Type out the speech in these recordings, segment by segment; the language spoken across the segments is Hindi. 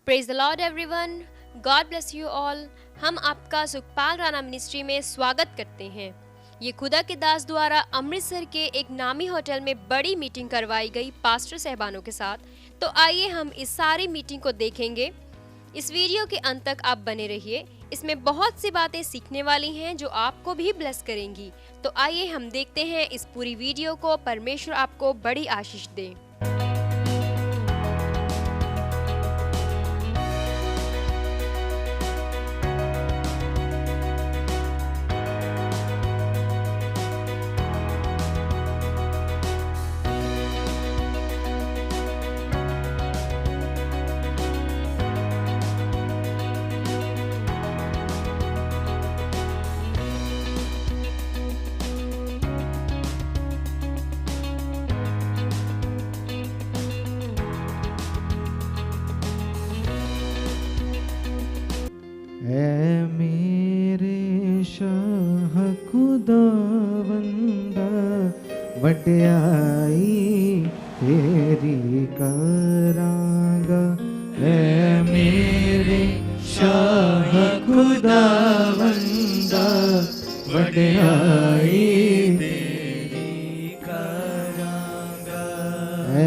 Praise the Lord everyone, God bless you all. हम आपका सुखपाल राणा मिनिस्ट्री में स्वागत करते हैं। ये खुदा के दास द्वारा अमृतसर के एक नामी होटल में बड़ी मीटिंग करवाई गई पास्टर साहबानों के साथ। तो आइए हम इस सारी मीटिंग को देखेंगे। इस वीडियो के अंत तक आप बने रहिए। इसमें बहुत सी बातें सीखने वाली हैं जो आपको भी ब्लेस करेंगी। तो आइए हम देखते हैं इस पूरी वीडियो को। परमेश्वर आपको बड़ी आशीष दे। ऐ मेरे शाह खुदावंदा वड्याई तेरी करांगा। ऐ मेरे शाह खुदावंदा वड्याई तेरी करांगा। ऐ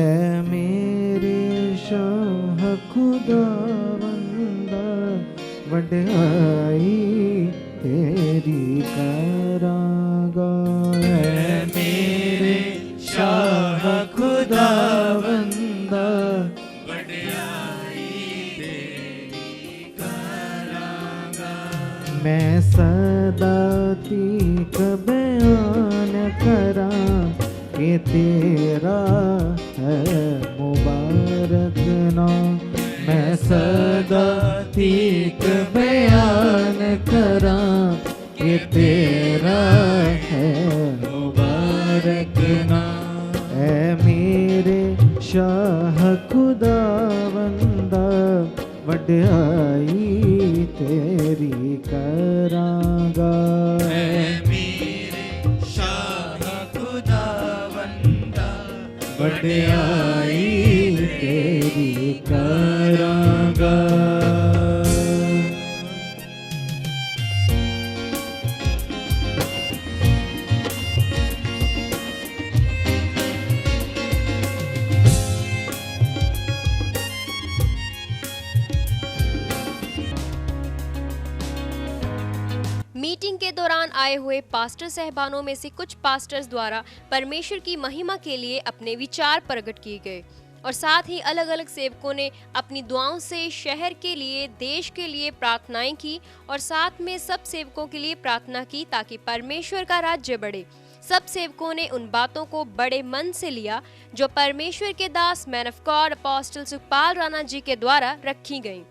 मेरे शाह खुदावंदा वड्याई तेरी करांगा। ऐ मेरे शाह खुदावंदा वड्याई तेरी करांगा। मैं सदा तीक बयान करां कि तेरा है मुबारक नाम। मैं सदा तीक बयान करां कि तेरा है मुबारक नाम। ऐ मेरे शाह खुदावंदा वड्याई तेरी करांगा। ऐ मेरे शाह खुदावंदा वड्याई तेरी करांगा। मीटिंग के दौरान आए हुए पास्टर साहबानों में से कुछ पास्टर्स द्वारा परमेश्वर की महिमा के लिए अपने विचार प्रकट किए गए और साथ ही अलग अलग सेवकों ने अपनी दुआओं से शहर के लिए, देश के लिए प्रार्थनाएं की और साथ में सब सेवकों के लिए प्रार्थना की ताकि परमेश्वर का राज्य बढ़े। सब सेवकों ने उन बातों को बड़े मन से लिया जो परमेश्वर के दास man of God apostle Sukhpal Rana ji के द्वारा रखी गईं।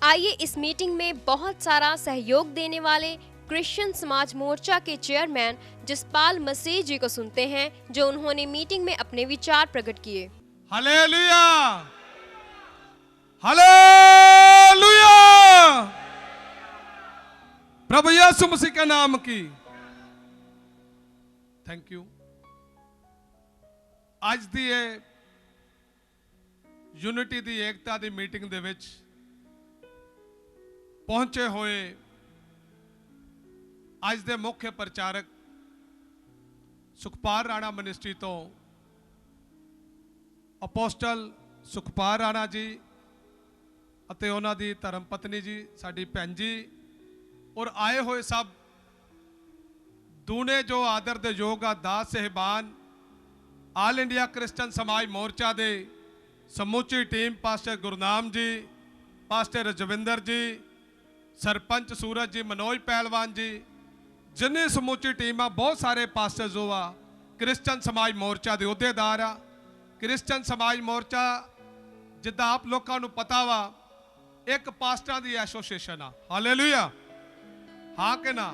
आइए इस मीटिंग में बहुत सारा सहयोग देने वाले क्रिश्चियन समाज मोर्चा के चेयरमैन जसपाल मसीह जी को सुनते हैं, जो उन्होंने मीटिंग में अपने विचार प्रकट किए। हालेलुया, हालेलुया, प्रभु यीशु मसीह के नाम की थैंक यू। आज दी यूनिटी दी एकता दी मीटिंग दे विच पहुंचे हुए आज दे मुख्य प्रचारक सुखपाल राणा मिनिस्ट्री तो अपोस्टल सुखपाल राणा जी ਅਤੇ ਉਹਨਾਂ ਦੀ ਧਰਮ ਪਤਨੀ ਜੀ, ਸਾਡੀ ਭੈਣ ਜੀ और आए हुए सब दूने जो आदर दे योग दास साहिबान, आल इंडिया क्रिश्चियन समाज मोर्चा दे समूची टीम, पास्टर गुरनाम जी, पास्टर रजविंदर जी, सरपंच सूरज जी, मनोज पहलवान जी, जिन्नी समूची टीम आ, बहुत सारे पास्टर जो आ क्रिश्चियन समाज मोर्चा के अहुदेदार आ। क्रिश्चियन समाज मोर्चा जिद्दां आप लोगों को पता वा एक पास्टरां दी एसोसीएशन आ। हालेलुया, हाँ कि ना।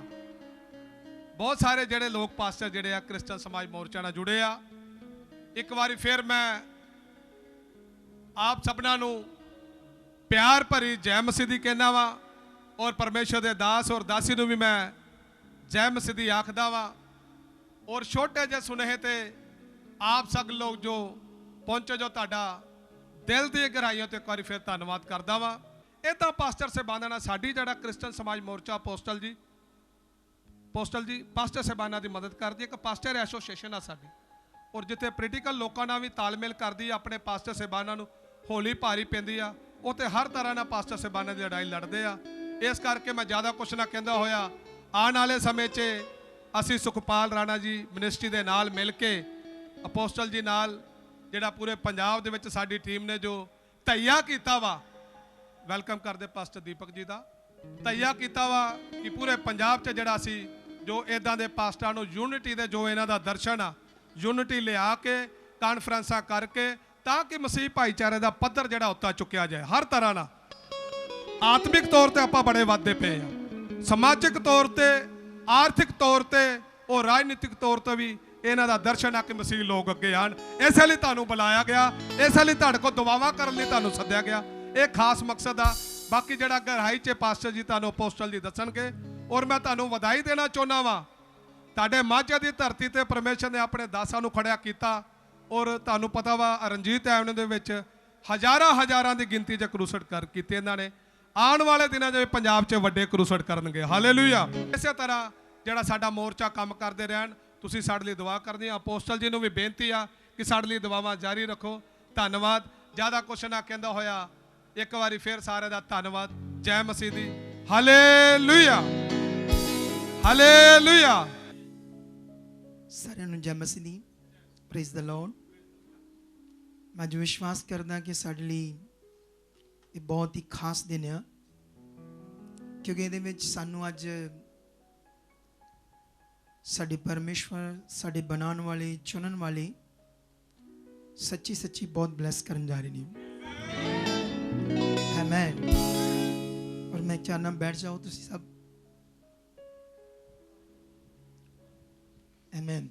बहुत सारे जेडे लोग पास्टर जेडे आ क्रिश्चियन समाज मोर्चा नाल जुड़े आ। एक बारी फिर मैं आप सबना नू प्यार भरी जय मसीह दी कहना वा और परमेश्वर दे दास और दासी नू भी मैं जय मसीह दी आखदा वा। और छोटे जे सुनेहे ते आप सब लोग जो पहुंचे, जो ताड़ा दिल दी गहराइयों ते एक बारी फिर धन्नवाद करदा वा। इदा पास्टर साहिबाना नाल साडी जिहड़ा क्रिश्चियन समाज मोर्चा पोस्टल जी पास्टर साहिबाना की मदद करती है। एक पास्टर एसोसीएशन आ साडी, और जिथे पोलीटिकल लोगों नाल भी तालमेल करती है, अपने पास्टर साहिबाना नूं होली भारी पैंदी आ, उत्थे हर तरह ना पास्टर साहिबाना की लड़ाई लड़ते आ। इस करके मैं ज़्यादा कुछ ना कहंदा होया आने वाले समय च असी सुखपाल राणा जी मिनिस्ट्री के नाल मिल के अपोस्टल जी नाल जिहड़ा पूरे पंजाब दे विच साडी टीम ने जो धैया कीता वा, वेलकम करदे पास्टर दीपक जी का धैया कीता वा कि पूरे पंजाब च जिहड़ा असी जो इदां दे पास्टरां नूं यूनिटी दे जो इन्हां दा दर्शन आ, यूनिटी लिया के कानफ्रेंसां करके, ताकि मसीह भाईचारे का पद्धर जिहड़ा उत्ता चुकिया जाए। हर तरह ना आत्मिक तौर पर आपां बड़े वाधे पे आ, समाजिक तौर पर, आर्थिक तौर पर और राजनीतिक तौर पर भी इन्हां दा दर्शन आ कि मसीह लोग अगे आन। इस लई तुहानूं बुलाया गया, इस लई तुहाडे कोल दुआवां करन लई तुहानूं सद्दिया गया। एक खास मकसद आ। बाकी जिहड़ा गहराई च पास्टर जी तुहानूं अपोस्टल जी दसणगे, और मैं तुहानूं वधाई देना चाहुंदा वां। तुहाडे माझे दी धरती ते परमेश्वर ने अपने दासां नूं खड़िया कीता, और तुहानूं पता वा रंजीत एवेन्यू दे विच हज़ारां दी गिनती च क्रूसड कर कीते इन्हां ने। आने वाले दिनों में पंजाब च वड्डे क्रूसड करनगे। हालेलुया। इसे तरह जिहड़ा साडा मोर्चा काम करते रहन, तुसीं साडे लई दुआ करनी। अपोस्टल जी नूं भी बेनती आ कि साडे लई दुआवां जारी रखो। धन्नवाद। ज़्यादा कुछ ना कहंदा होया एक बारी फिर सारे दा धन्नवाद। जय मसीह दी। Hallelujah, hallelujah. सारे जय मसीह दी। Praise the Lord. मैं जो विश्वास करदा कि साडे लई ये बहुत ही खास दिन है, क्योंकि ਇਹਦੇ ਵਿੱਚ ਸਾਨੂੰ ਅੱਜ ਸਾਡੇ परमेश्वर ਸਾਡੇ बनाने वाले चुनन वाले सच्ची सच्ची बहुत ब्लेस करन जा रहे हैं। आमेन। और मैं चाहना बैठ जाओ तुसी सब। आमेन।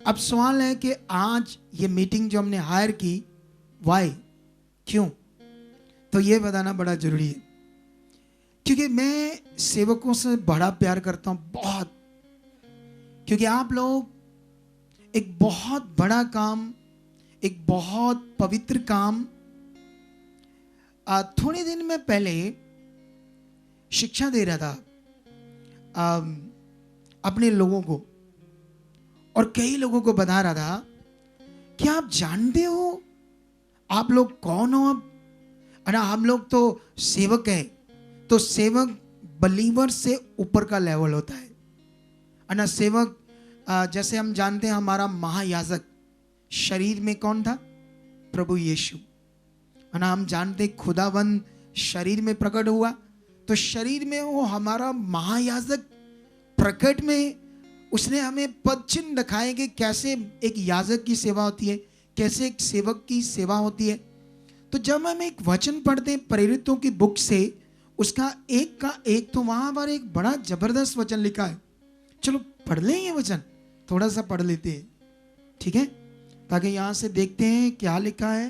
अब सवाल है कि आज ये मीटिंग जो हमने हायर की, वाई, क्यों, तो ये बताना बड़ा जरूरी है। क्योंकि मैं सेवकों से बड़ा प्यार करता हूं, बहुत, क्योंकि आप लोग एक बहुत बड़ा काम, एक बहुत पवित्र काम, थोड़े दिन में पहले शिक्षा दे रहा था अपने लोगों को, और कई लोगों को बता रहा था कि आप जानते हो आप लोग कौन हो। अब हम लोग तो सेवक हैं, तो सेवक बलीवर से ऊपर का लेवल होता है। ना सेवक जैसे हम जानते हैं हमारा महायाजक शरीर में कौन था? प्रभु यीशु। ना हम जानते खुदावंद शरीर में प्रकट हुआ, तो शरीर में वो हमारा महायाजक प्रकट में उसने हमें पद चिन्ह दिखाए कि कैसे एक याजक की सेवा होती है, कैसे एक सेवक की सेवा होती है। तो जब हम एक वचन पढ़ते हैं प्रेरितों की बुक से, उसका एक का एक, तो वहां पर एक बड़ा जबरदस्त वचन लिखा है। चलो पढ़ लें ये वचन, थोड़ा सा पढ़ लेते हैं, ठीक है, ताकि यहां से देखते हैं क्या लिखा है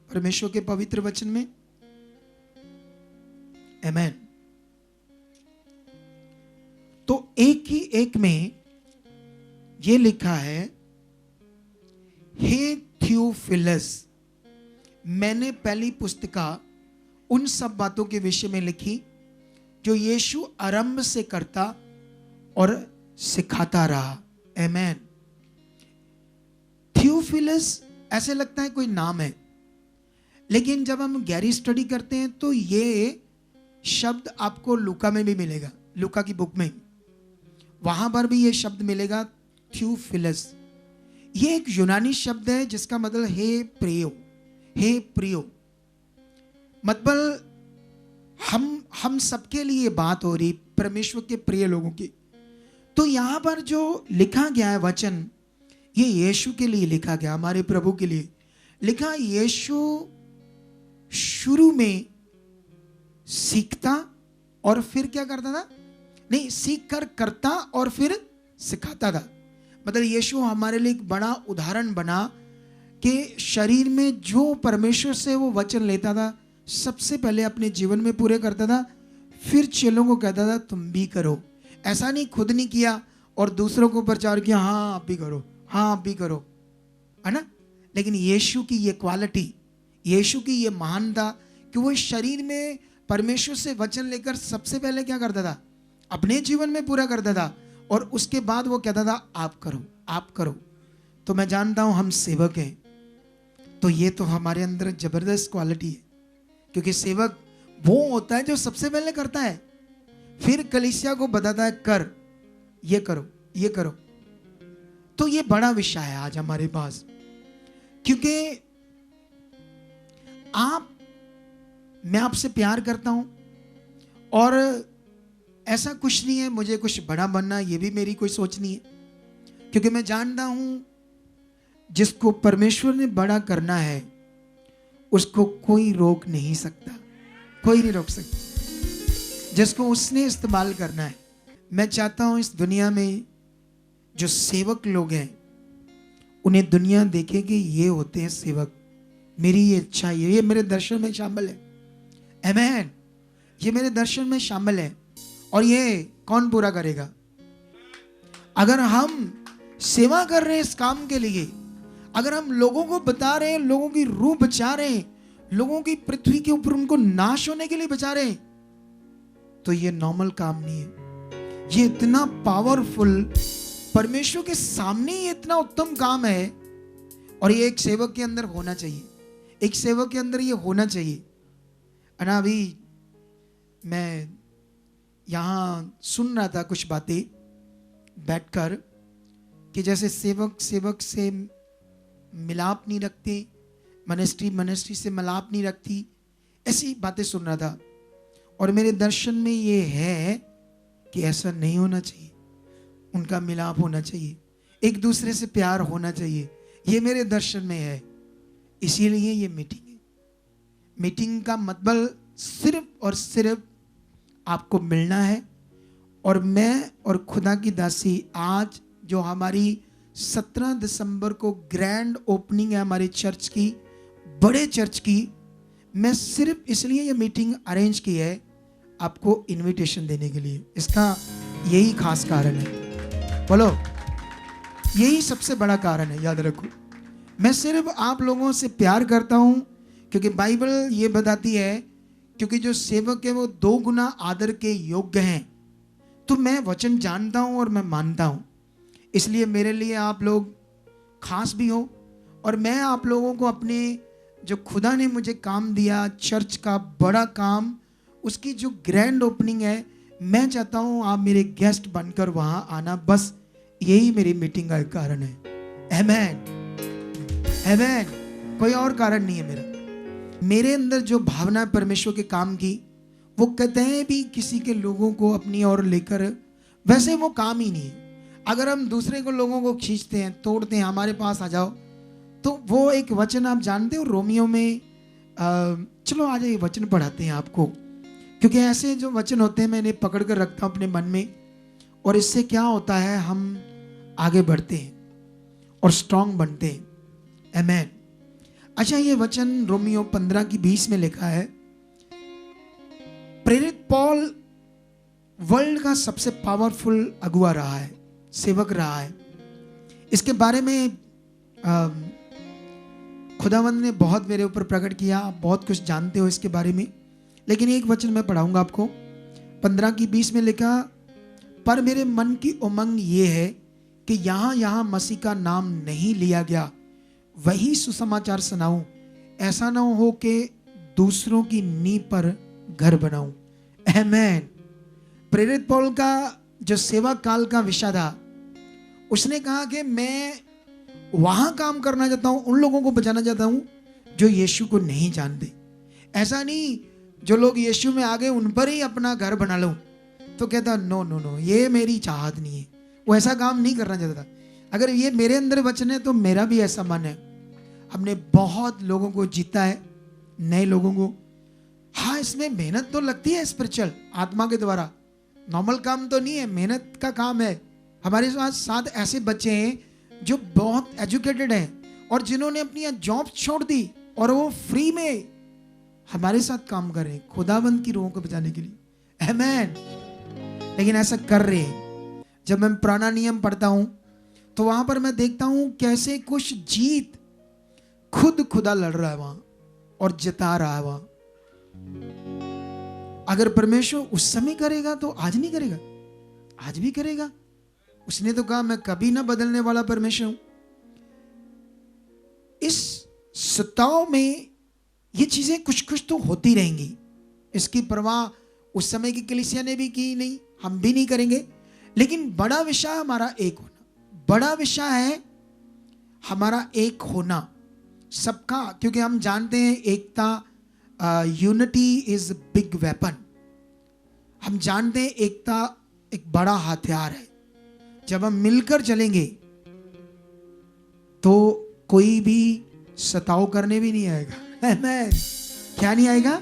परमेश्वर के पवित्र वचन में। आमेन। तो एक ही एक में ये लिखा है, हे थियोफिलस, मैंने पहली पुस्तिका उन सब बातों के विषय में लिखी जो यीशु आरंभ से करता और सिखाता रहा। आमेन। थियोफिलस ऐसे लगता है कोई नाम है, लेकिन जब हम गहरी स्टडी करते हैं तो ये शब्द आपको लूका में भी मिलेगा, लूका की बुक में, वहां पर भी ये शब्द मिलेगा थियोफिलस। ये एक यूनानी शब्द है जिसका मतलब हे प्रियो, हे प्रियो। मतलब हम सबके लिए बात हो रही, परमेश्वर के प्रिय लोगों की। तो यहां पर जो लिखा गया है वचन, ये यीशु के लिए लिखा गया, हमारे प्रभु के लिए लिखा। यीशु शुरू में सीखता और फिर क्या करता था? नहीं, सीख कर करता और फिर सिखाता था। मतलब यीशु हमारे लिए एक बड़ा उदाहरण बना कि शरीर में जो परमेश्वर से वो वचन लेता था, सबसे पहले अपने जीवन में पूरे करता था, फिर चेलों को कहता था तुम भी करो। ऐसा नहीं खुद नहीं किया और दूसरों को प्रचार किया, हाँ आप भी करो, हाँ आप भी करो, है ना। लेकिन यीशु की ये क्वालिटी, यीशु की ये महानता कि वो शरीर में परमेश्वर से वचन लेकर सबसे पहले क्या करता था? अपने जीवन में पूरा करता था, और उसके बाद वो कहता था आप करो, आप करो। तो मैं जानता हूं हम सेवक हैं, तो ये तो हमारे अंदर जबरदस्त क्वालिटी है, क्योंकि सेवक वो होता है जो सबसे पहले करता है, फिर कलीसिया को बताता है कर, ये करो, ये करो। तो ये बड़ा विषय है आज हमारे पास, क्योंकि मैं आपसे प्यार करता हूं, और ऐसा कुछ नहीं है मुझे कुछ बड़ा बनना, ये भी मेरी कोई सोच नहीं है, क्योंकि मैं जानता हूं जिसको परमेश्वर ने बड़ा करना है उसको कोई रोक नहीं सकता, कोई नहीं रोक सकता, जिसको उसने इस्तेमाल करना है। मैं चाहता हूं इस दुनिया में जो सेवक लोग हैं उन्हें दुनिया देखे कि ये होते हैं सेवक। मेरी ये इच्छा, ये मेरे दर्शन में शामिल है। आमेन। ये मेरे दर्शन में शामिल है, और ये कौन पूरा करेगा? अगर हम सेवा कर रहे हैं इस काम के लिए, अगर हम लोगों को बता रहे हैं, लोगों की रूह बचा रहे हैं, लोगों की पृथ्वी के ऊपर उनको नाश होने के लिए बचा रहे हैं, तो ये नॉर्मल काम नहीं है। ये इतना पावरफुल, परमेश्वर के सामने ये इतना उत्तम काम है, और ये एक सेवक के अंदर होना चाहिए, एक सेवक के अंदर ये होना चाहिए। ना अभी मैं यहाँ सुन रहा था कुछ बातें बैठकर, कि जैसे सेवक से मिलाप नहीं रखते, मिनिस्ट्री से मिलाप नहीं रखती, ऐसी बातें सुन रहा था। और मेरे दर्शन में ये है कि ऐसा नहीं होना चाहिए, उनका मिलाप होना चाहिए, एक दूसरे से प्यार होना चाहिए, ये मेरे दर्शन में है। इसीलिए ये मीटिंग है। मीटिंग का मतलब सिर्फ और सिर्फ आपको मिलना है, और मैं और खुदा की दासी आज जो हमारी 17 दिसंबर को ग्रैंड ओपनिंग है हमारी चर्च की, बड़े चर्च की, मैं सिर्फ इसलिए ये मीटिंग अरेंज की है आपको इनविटेशन देने के लिए। इसका यही खास कारण है, बोलो, यही सबसे बड़ा कारण है। याद रखो, मैं सिर्फ आप लोगों से प्यार करता हूं, क्योंकि बाइबल ये बताती है, क्योंकि जो सेवक है वो 2 गुना आदर के योग्य हैं। तो मैं वचन जानता हूं और मैं मानता हूं, इसलिए मेरे लिए आप लोग खास भी हो, और मैं आप लोगों को अपने जो खुदा ने मुझे काम दिया, चर्च का बड़ा काम, उसकी जो ग्रैंड ओपनिंग है, मैं चाहता हूं आप मेरे गेस्ट बनकर वहां आना। बस यही मेरी मीटिंग का एक कारण है। आमेन, आमेन। कोई और कारण नहीं है मेरे अंदर जो भावना है परमेश्वर के काम की, वो कहते हैं भी किसी के लोगों को अपनी ओर लेकर, वैसे वो काम ही नहीं है। अगर हम दूसरे को लोगों को खींचते हैं, तोड़ते हैं, हमारे पास आ जाओ, तो वो एक वचन आप जानते हो रोमियो में चलो आज ये वचन पढ़ाते हैं आपको, क्योंकि ऐसे जो वचन होते हैं मैं इन्हें पकड़ कर रखता हूँ अपने मन में, और इससे क्या होता है, हम आगे बढ़ते हैं और स्ट्रांग बनते हैं। आमेन। अच्छा, ये वचन रोमियो 15:20 में लिखा है, प्रेरित पॉल वर्ल्ड का सबसे पावरफुल अगुआ रहा है, सेवक रहा है। इसके बारे में खुदावंद ने बहुत मेरे ऊपर प्रकट किया, आप बहुत कुछ जानते हो इसके बारे में, लेकिन एक वचन मैं पढ़ाऊंगा आपको। 15:20 में लिखा, पर मेरे मन की उमंग ये है कि यहाँ मसीह का नाम नहीं लिया गया, वही सुसमाचार सुनाऊं, ऐसा ना हो कि दूसरों की नींव पर घर बनाऊं। आमेन। प्रेरित पौल का जो सेवा काल का विषय था, उसने कहा कि मैं वहां काम करना चाहता हूं, उन लोगों को बचाना चाहता हूं जो यीशु को नहीं जानते। ऐसा नहीं जो लोग यीशु में आ गए उन पर ही अपना घर बना लूं, तो कहता नो नो नो, ये मेरी चाहत नहीं है। वो ऐसा काम नहीं करना चाहता। अगर ये मेरे अंदर वचन है तो मेरा भी ऐसा मन है। हमने बहुत लोगों को जीता है, नए लोगों को। हाँ, इसमें मेहनत तो लगती है, स्पिरिचुअल आत्मा के द्वारा, नॉर्मल काम तो नहीं है, मेहनत का काम है। हमारे साथ ऐसे बच्चे हैं जो बहुत एजुकेटेड हैं और जिन्होंने अपनी जॉब छोड़ दी और वो फ्री में हमारे साथ काम कर रहे हैं खुदाबंद की रूहों को बचाने के लिए। आमेन। लेकिन ऐसा कर रहे हैं। जब मैं पुराना नियम पढ़ता हूं तो वहां पर मैं देखता हूं कैसे कुछ जीत खुदा लड़ रहा है वहां और जिता रहा है वहां। अगर परमेश्वर उस समय करेगा तो आज नहीं करेगा, आज भी करेगा। उसने तो कहा मैं कभी ना बदलने वाला परमेश्वर हूं। इस सताव में ये चीजें कुछ तो होती रहेंगी, इसकी परवाह उस समय की कलीसिया ने भी की नहीं, हम भी नहीं करेंगे। लेकिन बड़ा विषय हमारा एक होना, बड़ा विषय है हमारा एक होना सबका, क्योंकि हम जानते हैं एकता, यूनिटी इज बिग वेपन। हम जानते हैं एकता एक बड़ा हथियार है। जब हम मिलकर चलेंगे तो कोई भी सताव करने भी नहीं आएगा। आमेन। क्या नहीं आएगा?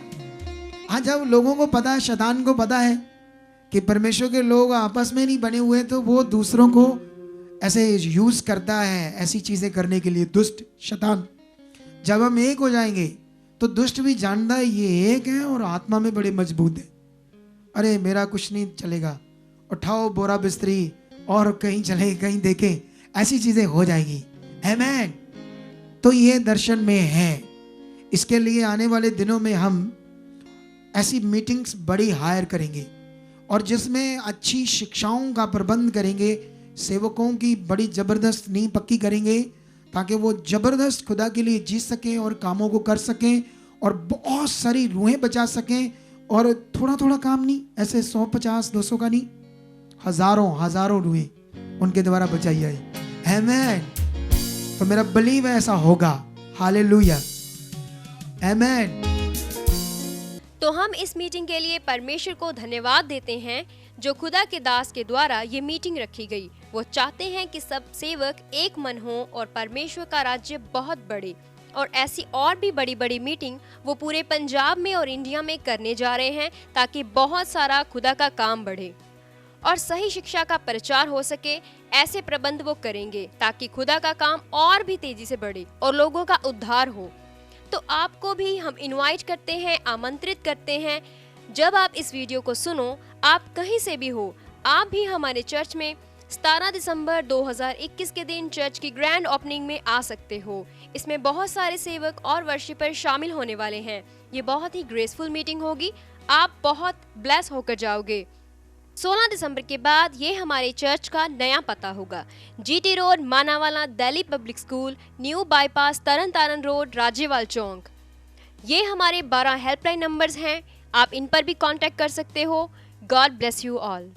हाँ, जब लोगों को पता है, शैतान को पता है कि परमेश्वर के लोग आपस में नहीं बने हुए, तो वो दूसरों को ऐसे यूज करता है ऐसी चीजें करने के लिए, दुष्ट शैतान। जब हम एक हो जाएंगे तो दुष्ट भी जानता है ये एक है और आत्मा में बड़े मजबूत है। अरे मेरा कुछ नहीं चलेगा, उठाओ बोरा बिस्तरी और कहीं चले, कहीं देखें, ऐसी चीजें हो जाएगी। आमेन। तो ये दर्शन में है। इसके लिए आने वाले दिनों में हम ऐसी मीटिंग्स बड़ी हायर करेंगे और जिसमें अच्छी शिक्षाओं का प्रबंध करेंगे, सेवकों की बड़ी जबरदस्त नींव पक्की करेंगे ताकि वो जबरदस्त खुदा के लिए जी सकें और कामों को कर सकें और बहुत सारी रूहें बचा सकें। और थोड़ा थोड़ा काम नहीं, ऐसे 100, 50, 200 का नहीं, हजारों रूहें उनके द्वारा बचाई जाए। आमेन। तो मेरा बिलीव है ऐसा होगा। हालेलुया। आमेन। तो हम इस मीटिंग के लिए परमेश्वर को धन्यवाद देते हैं जो खुदा के दास के द्वारा ये मीटिंग रखी गई। वो चाहते हैं कि सब सेवक एक मन हो और परमेश्वर का राज्य बहुत बढ़े। और ऐसी और भी बड़ी बड़ी मीटिंग वो पूरे पंजाब में और इंडिया में करने जा रहे हैं ताकि बहुत सारा खुदा का काम बढ़े और सही शिक्षा का प्रचार हो सके। ऐसे प्रबंध वो करेंगे ताकि खुदा का काम और भी तेजी से बढ़े और लोगों का उद्धार हो। तो आपको भी हम इनवाइट करते हैं, आमंत्रित करते हैं, जब आप इस वीडियो को सुनो, आप कहीं से भी हो, आप भी हमारे चर्च में 17 दिसंबर 2021 के दिन चर्च की ग्रैंड ओपनिंग में आ सकते हो। इसमें बहुत सारे सेवक और वर्शिपर शामिल होने वाले हैं। ये बहुत ही ग्रेसफुल मीटिंग होगी, आप बहुत ब्लेस होकर जाओगे। 16 दिसंबर के बाद ये हमारे चर्च का नया पता होगा। GT road, Manawala, Delhi public school, new bypass, Tarn Taran road, Rajyawal Chowk. ये हमारे 12 हेल्पलाइन नंबर्स हैं, आप इन पर भी कांटेक्ट कर सकते हो। God bless you all.